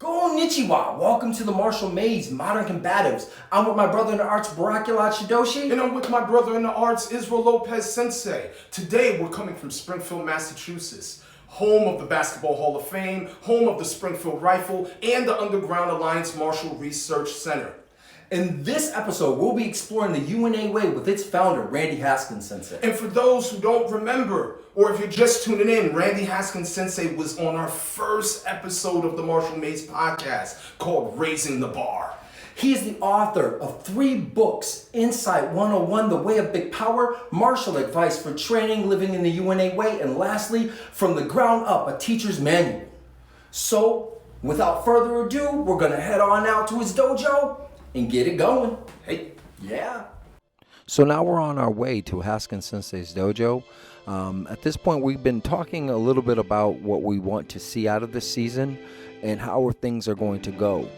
Konnichiwa, welcome to the martial maze, Modern Combatives. I'm with my brother in the arts, Barakulat Shidoshi. And I'm with my brother in the arts, Israel Lopez Sensei. Today we're coming from Springfield, Massachusetts, home of the Basketball Hall of Fame, home of the Springfield Rifle, and the Underground Alliance Martial Research Center. In this episode, we'll be exploring the UNA way with its founder, Randy Haskens Sensei. And for those who don't remember, or if you're just tuning in, Randy Haskins Sensei was on our first episode of the Martial Maze podcast called Raising the Bar. He is the author of 3 books, Insight 101, The Way of Big Power, Martial Advice for Training, Living in the UNA Way, and lastly, From the Ground Up, A Teacher's Manual. So, without further ado, we're going to head on out to his dojo and get it going. Hey, yeah. So now we're on our way to Haskens Sensei's dojo. At this point, we've been talking a little bit about what we want to see out of this season and how things are going to go.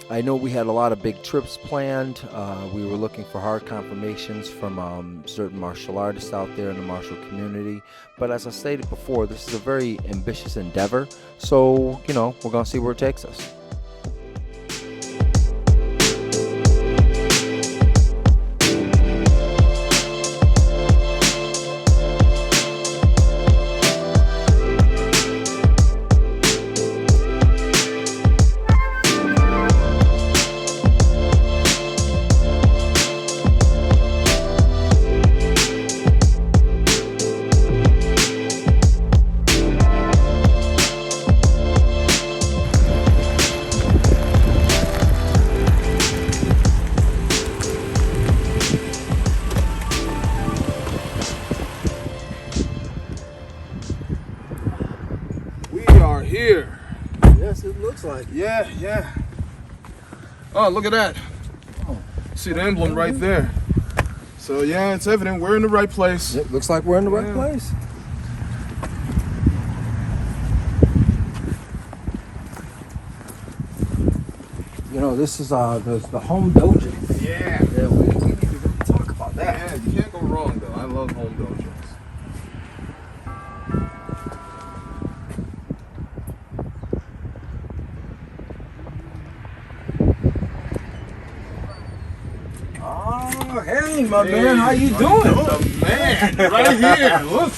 I know we had a lot of big trips planned. We were looking for hard confirmations from certain martial artists out there in the martial community. But as I stated before, this is a very ambitious endeavor. So, we're going to see where it takes us. Here. Yes, it looks like. Yeah. Oh, look at that. Oh. See the emblem right there. So yeah, it's evident we're in the right place. It looks like we're in the right place. This is the home dojo. Yeah, we need to really talk about that. Yeah, you can't go wrong though. I love home dojos. Oh, hey, my man, how you doing? The man, right here. Look.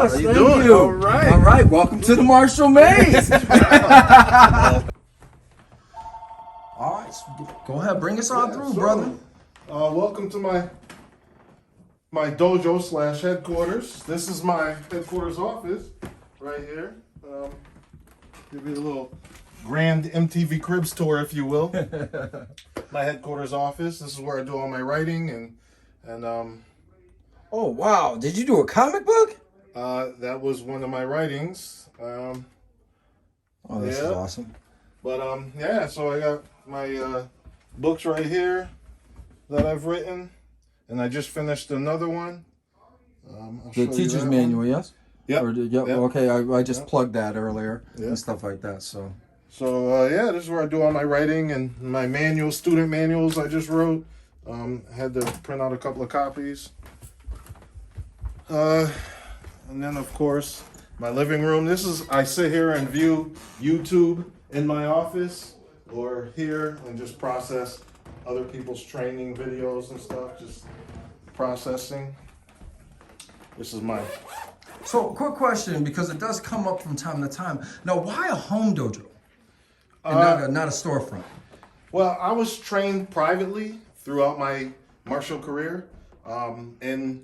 Thank doing? you. All right. All right, welcome to the martial maze. All right, so go ahead, bring us on through, brother. Welcome to my dojo / headquarters. This is my headquarters office right here. Give you a little grand MTV Cribs tour, if you will. My headquarters office. This is where I do all my writing and Oh wow! Did you do a comic book? that was one of my writings. Oh, this is awesome. But yeah. So I got my books right here that I've written, and I just finished another one. The teacher's manual, yes. Yep. Yep. Okay, I just plugged that earlier Yep. and stuff like that. So yeah, this is where I do all my writing and my manuals, student manuals I just wrote. Had to print out a couple of copies. And then of course my living room. I sit here and view YouTube in my office or here and just process other people's training videos and stuff, just processing. This is my... So, quick question, because it does come up from time to time. Now, why a home dojo and not a storefront? Well, I was trained privately throughout my martial career in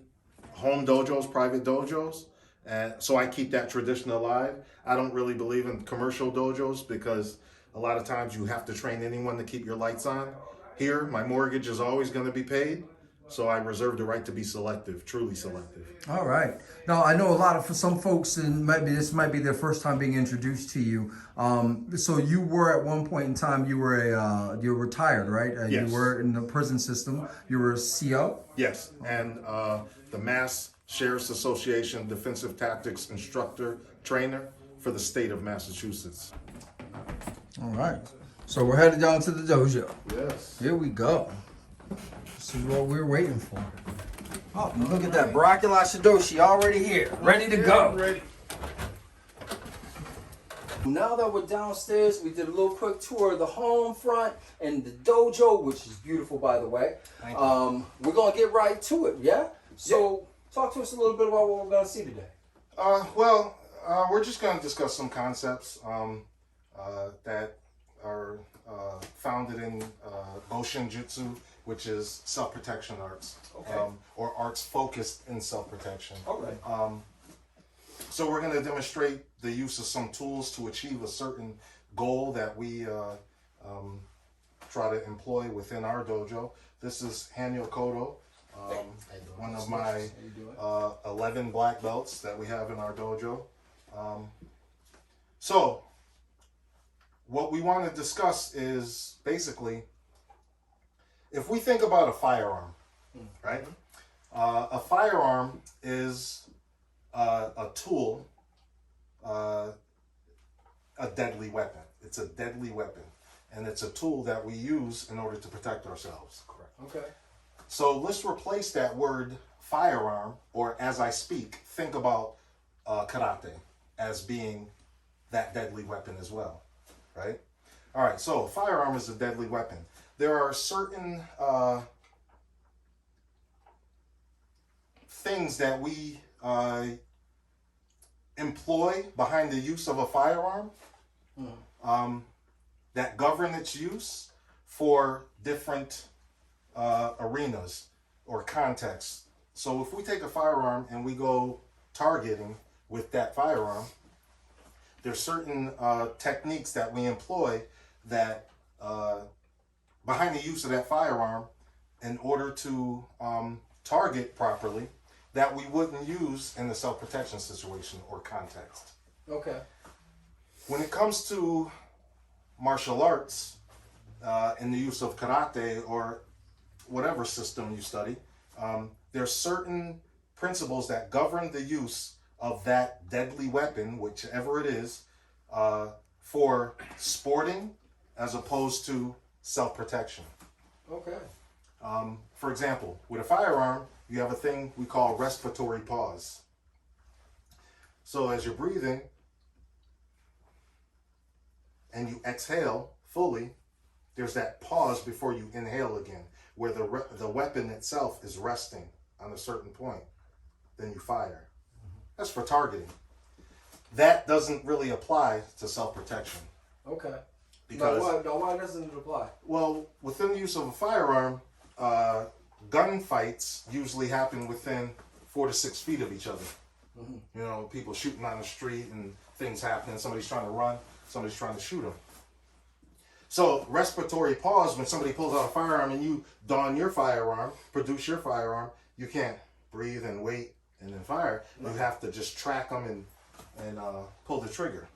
home dojos, private dojos, And so I keep that tradition alive. I don't really believe in commercial dojos because a lot of times you have to train anyone to keep your lights on. Here, my mortgage is always going to be paid, so I reserve the right to be selective, truly selective. All right. Now I know a lot of for some folks, and this might be their first time being introduced to you. So you were at one point in time you were retired, right? Yes. You were in the prison system. You were a CO. Yes, and the Mass Sheriff's Association Defensive Tactics Instructor Trainer for the state of Massachusetts. All right. So we're headed down to the dojo. Yes. Here we go. This is what we're waiting for. Oh, look at that. Baracula Shidoshi already here. Ready to go. Ready. Now that we're downstairs, we did a little quick tour of the home front and the dojo, which is beautiful, by the way. Thank you. We're going to get right to it, yeah? So talk to us a little bit about what we're going to see today. We're just going to discuss some concepts that are founded in Boshin Jutsu, which is self-protection arts, or arts focused in self-protection. All right. So we're going to demonstrate the use of some tools to achieve a certain goal that we try to employ within our dojo. This is Hanyo Kodo, one of my 11 black belts that we have in our dojo. So what we want to discuss is basically, if we think about a firearm, right? A firearm is a tool, a deadly weapon. It's a deadly weapon, and it's a tool that we use in order to protect ourselves. Correct. Okay. So let's replace that word firearm, or as I speak, think about karate as being that deadly weapon as well, right? All right, so firearm is a deadly weapon. There are certain things that we employ behind the use of a firearm that govern its use for different arenas or contexts. So if we take a firearm and we go targeting with that firearm, there's certain techniques that we employ that behind the use of that firearm in order to target properly that we wouldn't use in the self-protection situation or context. Okay. When it comes to martial arts in the use of karate or whatever system you study, there's certain principles that govern the use of that deadly weapon, whichever it is, for sporting as opposed to self-protection. Okay. For example, with a firearm, you have a thing we call respiratory pause. So as you're breathing and you exhale fully, there's that pause before you inhale again, where the weapon itself is resting on a certain point. Then you fire. That's for targeting. That doesn't really apply to self-protection. Okay. Because why doesn't it apply? well, within the use of a firearm, gunfights usually happen within 4 to 6 feet of each other. You know, people shooting on the street and things happening. Somebody's trying to run. Somebody's trying to shoot them. So respiratory pause, when somebody pulls out a firearm and you don your firearm, produce your firearm, you can't breathe and wait and then fire. You have to just track them and pull the trigger.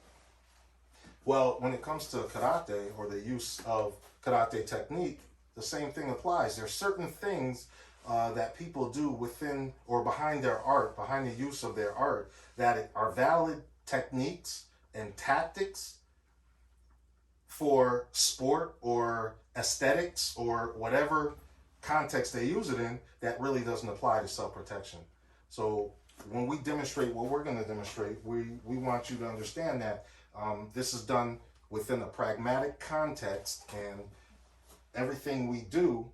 Well, when it comes to karate or the use of karate technique, the same thing applies. There are certain things that people do within or behind their art, behind the use of their art, that are valid techniques and tactics for sport or aesthetics or whatever context they use it in, that really doesn't apply to self-protection. So when we demonstrate what we're going to demonstrate, we want you to understand that this is done within a pragmatic context, and everything we do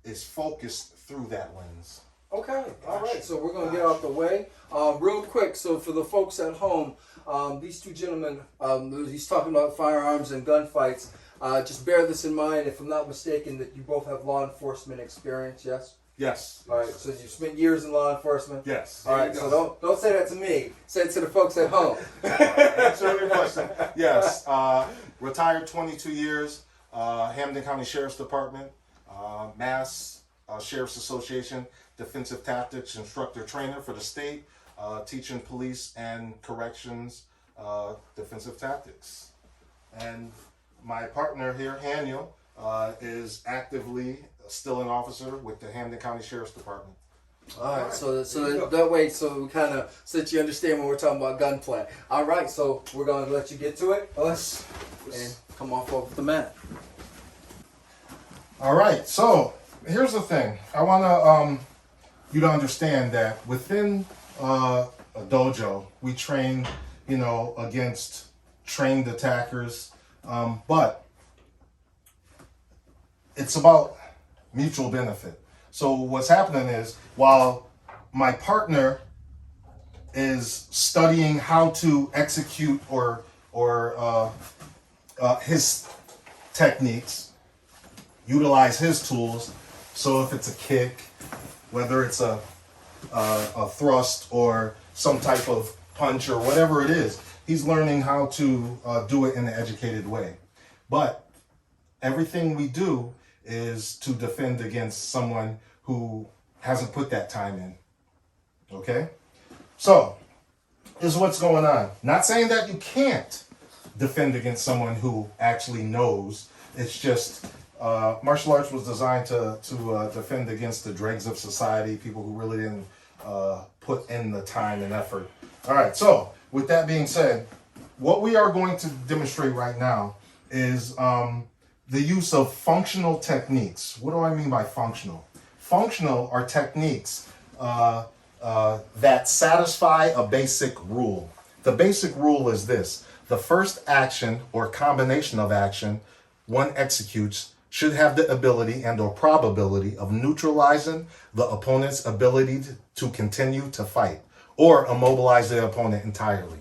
is focused through that lens. Okay, all right. So we're going to get out the way. Real quick, so for the folks at home, these two gentlemen, he's talking about firearms and gunfights. Just bear this in mind, if I'm not mistaken, that you both have law enforcement experience, yes? Yes. All right, so you spent years in law enforcement? Yes. All right, so don't say that to me. Say it to the folks at home. Answer your question. Yes. Retired 22 years. Hampden County Sheriff's Department, Mass Sheriff's Association, Defensive Tactics Instructor Trainer for the state, teaching police and corrections defensive tactics. And my partner here, Haniel, is actively still an officer with the Hampden County Sheriff's Department. All right, so that way, so we kind of, so that you understand when we're talking about gunplay. All right, so we're going to let you get to it, us, and come off of the mat. All right, so here's the thing. I want you to understand that within a dojo, we train, against trained attackers, but it's about mutual benefit. So what's happening is, while my partner is studying how to execute or his techniques, utilize his tools. So if it's a kick, whether it's a thrust or some type of punch or whatever it is, he's learning how to do it in an educated way. But everything we do is to defend against someone who hasn't put that time in. Okay? So, this is what's going on. Not saying that you can't defend against someone who actually knows. It's just martial arts was designed to defend against the dregs of society, people who really didn't put in the time and effort. All right, so with that being said, what we are going to demonstrate right now is the use of functional techniques. What do I mean by functional? Functional are techniques that satisfy a basic rule. The basic rule is this: the first action or combination of action one executes should have the ability and or probability of neutralizing the opponent's ability to continue to fight or immobilize the opponent entirely.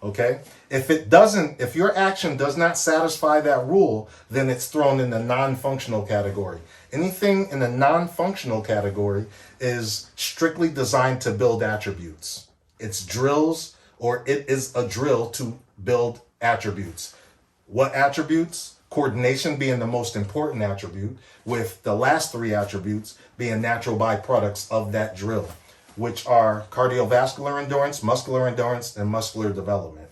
Okay? If it doesn't, if your action does not satisfy that rule, then it's thrown in the non-functional category. Anything in the non-functional category is strictly designed to build attributes. It's drills, or it is a drill to build attributes. What attributes? Coordination being the most important attribute, with the last three attributes being natural byproducts of that drill, which are cardiovascular endurance, muscular endurance, and muscular development.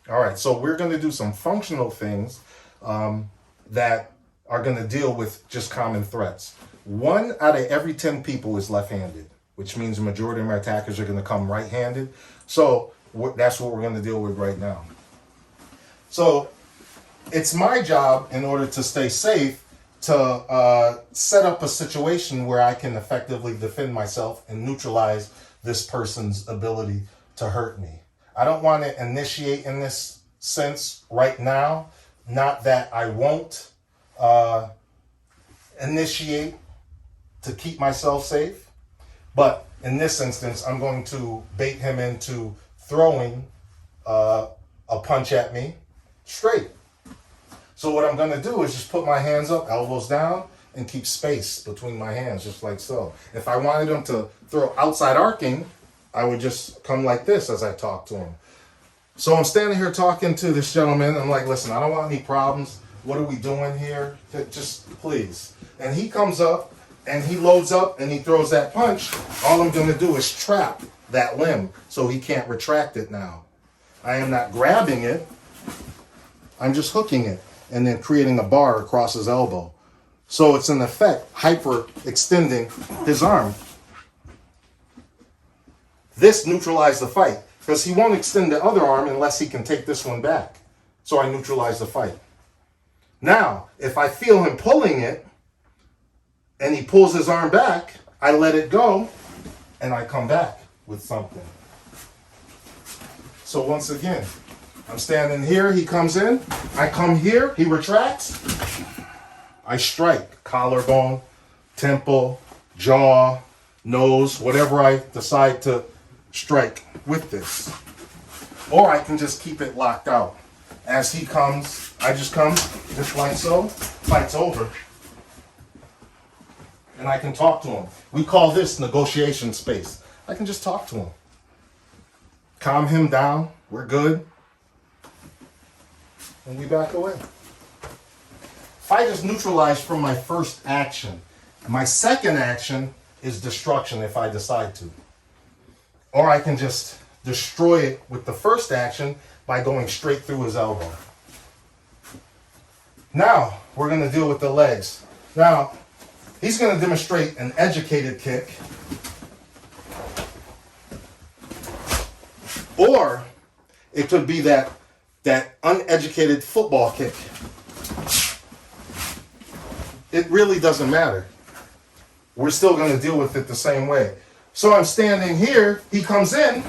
All right, so we're going to do some functional things that are going to deal with just common threats. 1 out of every 10 people is left-handed, which means the majority of our attackers are going to come right-handed. So that's what we're going to deal with right now. So it's my job, in order to stay safe, to set up a situation where I can effectively defend myself and neutralize this person's ability to hurt me. I don't want to initiate in this sense right now. Not that I won't initiate to keep myself safe, but in this instance, I'm going to bait him into throwing a punch at me straight. So what I'm going to do is just put my hands up, elbows down, and keep space between my hands, just like so. If I wanted him to throw outside arcing, I would just come like this as I talk to him. So I'm standing here talking to this gentleman. I'm like, listen, I don't want any problems. What are we doing here? Just please. And he comes up and he loads up and he throws that punch. All I'm going to do is trap that limb so he can't retract it now. I am not grabbing it. I'm just hooking it and then creating a bar across his elbow. So it's in effect hyper extending his arm. This neutralized the fight, because he won't extend the other arm unless he can take this one back. So I neutralize the fight. Now, if I feel him pulling it and he pulls his arm back, I let it go and I come back with something. So once again, I'm standing here, he comes in, I come here, he retracts, I strike, collarbone, temple, jaw, nose, whatever I decide to strike with this. Or I can just keep it locked out. As he comes, I just come, just like so, fight's over. and I can talk to him. We call this negotiation space. I can just talk to him. Calm him down. We're good. And we back away. Fight is neutralized from my first action. My second action is destruction if I decide to. Or I can just destroy it with the first action by going straight through his elbow. Now, we're going to deal with the legs. Now, he's going to demonstrate an educated kick. Or it could be that uneducated football kick. It really doesn't matter. We're still going to deal with it the same way. So I'm standing here, he comes in,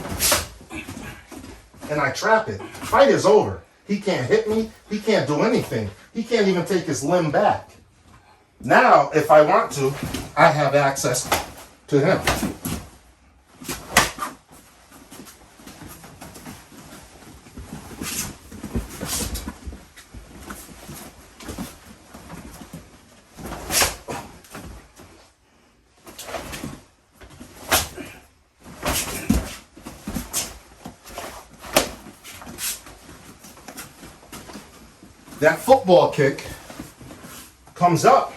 and I trap it. Fight is over. He can't hit me. He can't do anything. He can't even take his limb back. Now, if I want to, I have access to him. That football kick comes up.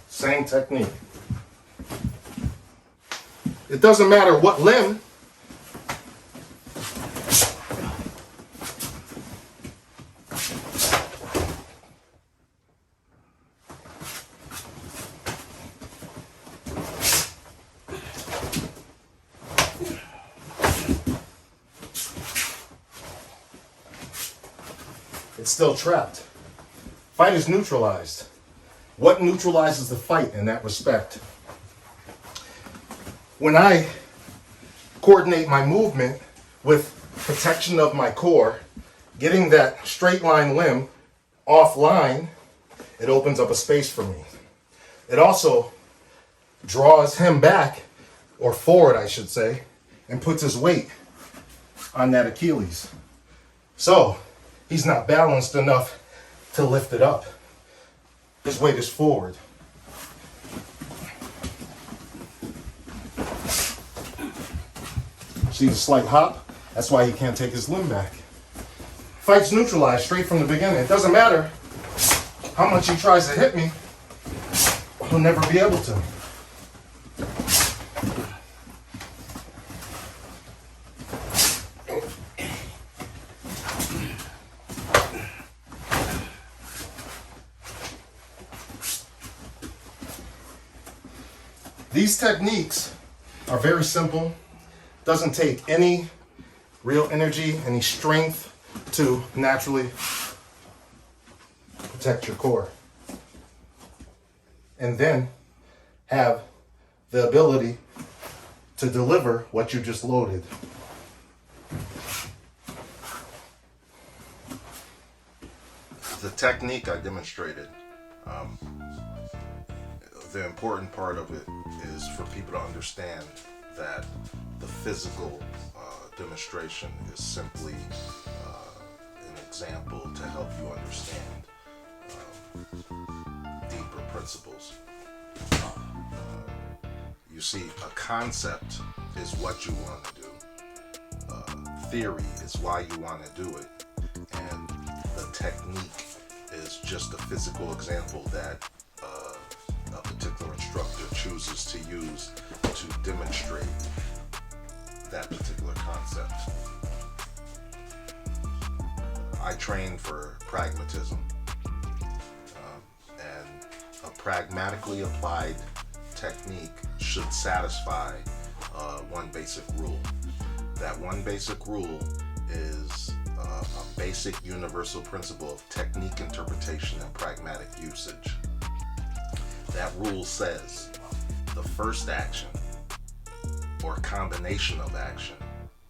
Same technique. It doesn't matter what limb. It's still trapped. Fight is neutralized. What neutralizes the fight in that respect? When I coordinate my movement with protection of my core, getting that straight line limb offline, it opens up a space for me. It also draws him back, or forward I should say, and puts his weight on that Achilles. So, he's not balanced enough to lift it up. His weight is forward. See the slight hop? That's why he can't take his limb back. Fight's neutralized straight from the beginning. It doesn't matter how much he tries to hit me, he'll never be able to. These techniques are very simple. Doesn't take any real energy, any strength to naturally protect your core. And then have the ability to deliver what you just loaded. The technique I demonstrated, the important part of it is for people to understand that the physical demonstration is simply an example to help you understand deeper principles. You see, a concept is what you want to do. Theory is why you want to do it. And the technique is just a physical example that a particular instructor chooses to use to demonstrate that particular concept. I train for pragmatism, and a pragmatically applied technique should satisfy one basic rule. That one basic rule is a basic universal principle of technique interpretation and pragmatic usage. That rule says the first action or combination of action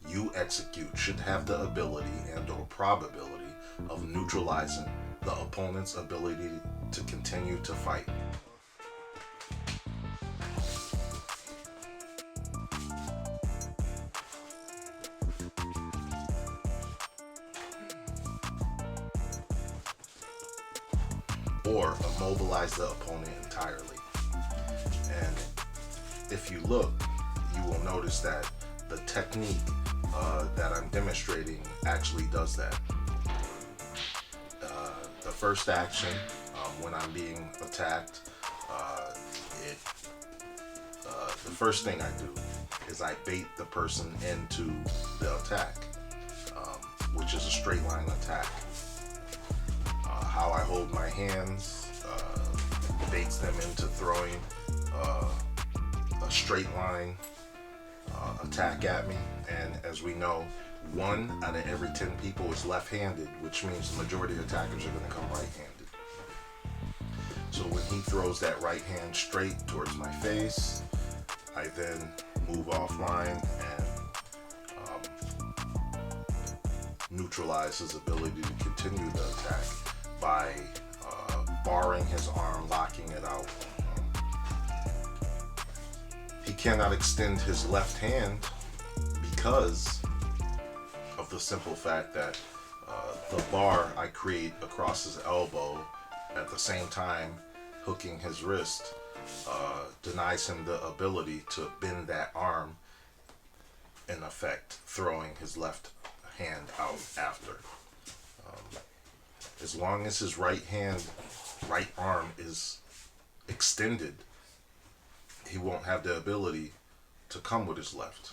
you execute should have the ability and or probability of neutralizing the opponent's ability to continue to fight. or immobilize the opponent entirely. And if you look, you will notice that the technique that I'm demonstrating actually does that. The first action, when I'm being attacked, the first thing I do is I bait the person into the attack, which is a straight line attack. How I hold my hands baits them into throwing a straight line attack at me. And as we know, 1 out of every 10 people is left-handed, which means the majority of attackers are going to come right-handed. So when he throws that right hand straight towards my face, I then move offline and neutralize his ability to continue the attack by barring his arm, locking it out. He cannot extend his left hand because of the simple fact that the bar I create across his elbow at the same time hooking his wrist denies him the ability to bend that arm, in effect throwing his left hand out after. As long as his right arm is extended, he won't have the ability to come with his left.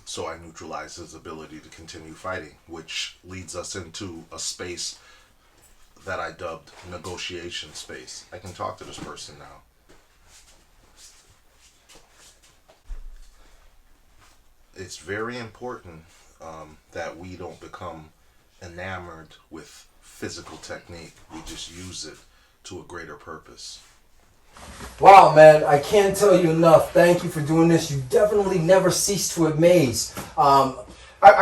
So I neutralize his ability to continue fighting, which leads us into a space that I dubbed negotiation space. I can talk to this person now. It's very important that we don't become enamored with physical technique. We just use it to a greater purpose. Wow, man, I can't tell you enough. Thank you for doing this. You definitely never cease to amaze. I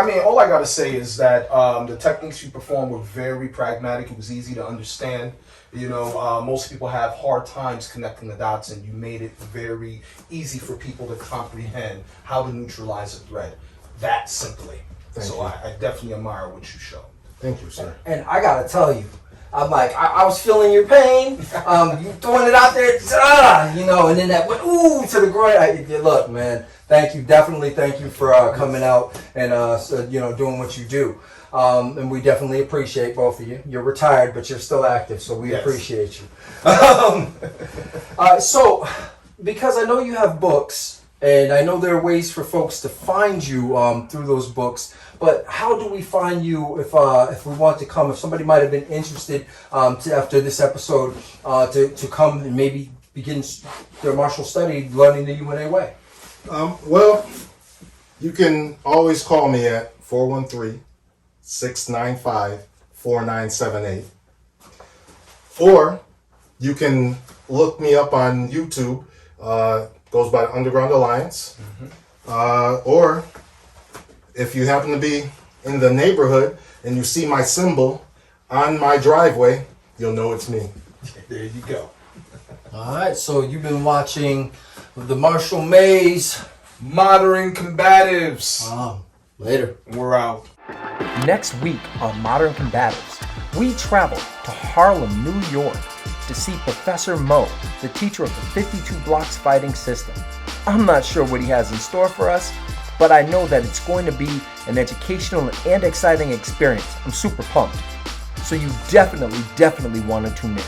mean, all I gotta say is that the techniques you performed were very pragmatic. It was easy to understand. You know, most people have hard times connecting the dots, and you made it very easy for people to comprehend how to neutralize a threat that simply. So I definitely admire what you showed. Thank you, sir. And I gotta tell you, I'm like, I was feeling your pain. You throwing it out there, you know, and then that went ooh to the groin. Look, man, thank you, definitely thank you for coming out and you know, doing what you do. And we definitely appreciate both of you. You're retired, but you're still active, so we appreciate you. So, because I know you have books, and I know there are ways for folks to find you through those books. But how do we find you if we want to come? If somebody might have been interested after this episode to come and maybe begin their martial study, learning the UNA way. Well, you can always call me at 413-695-4978. Or you can look me up on YouTube. Goes by Underground Alliance. Or if you happen to be in the neighborhood and you see my symbol on my driveway, you'll know it's me. There you go. All right, so you've been watching the Martial Maze. Modern Combatives. Later. We're out. Next week on Modern Combatives, we travel to Harlem, New York to see Professor Mo, the teacher of the 52 Blocks fighting system. I'm not sure what he has in store for us, but I know that it's going to be an educational and exciting experience. I'm super pumped. So you definitely want to tune in.